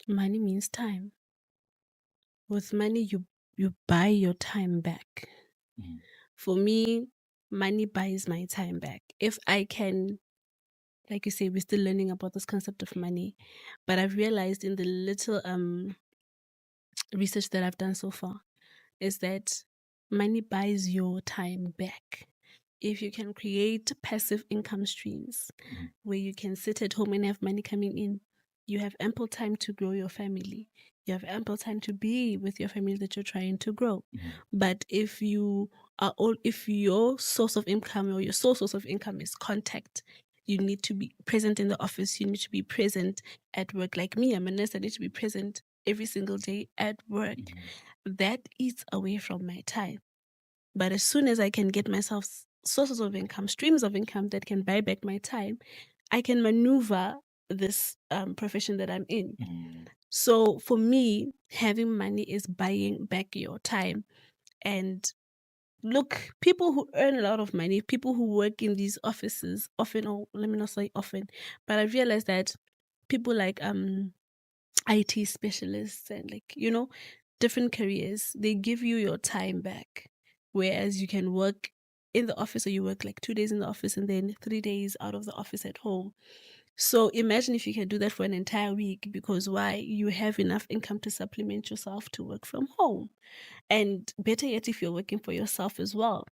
Money means time. With money, you buy your time back. Mhm. For me, money buys my time back. If I can, like you say, we're still learning about this concept of money, but I've realized in the little research that I've done so far is that money buys your time back. If you can create passive income streams Mhm. where you can sit at home and have money coming in, you have ample time to grow your family. You have ample time to be with your family that you're trying to grow. Mhm. But if your source of income or your sole source of income is contact, you need to be present in the office. You need to be present at work. Like me, I'm a nurse. I need to be present every single day at work. Mhm. That eats away from my time. But as soon as I can get myself sources of income, streams of income that can buy back my time, I can maneuver this profession that I'm in. Mhm. So for me, having money is buying back your time. And look, people who earn a lot of money, people who work in these offices, often, or let me not say often, but I realized that people like IT specialists and different careers, they give you your time back. Whereas you can work in the office or you work like 2 days in the office and then 3 days out of the office at home. So imagine if you can do that for an entire week because why? You have enough income to supplement yourself to work from home. And better yet, if you're working for yourself as well.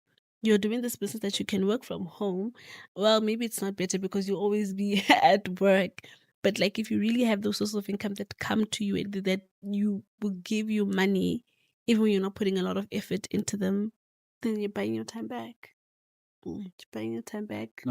You're doing this business that you can work from home. Well, maybe it's not better because you'll always be at work. But like if you really have those sources of income that come to you and that you will give you money, even when you're not putting a lot of effort into them, then you're buying your time back. You're buying your time back.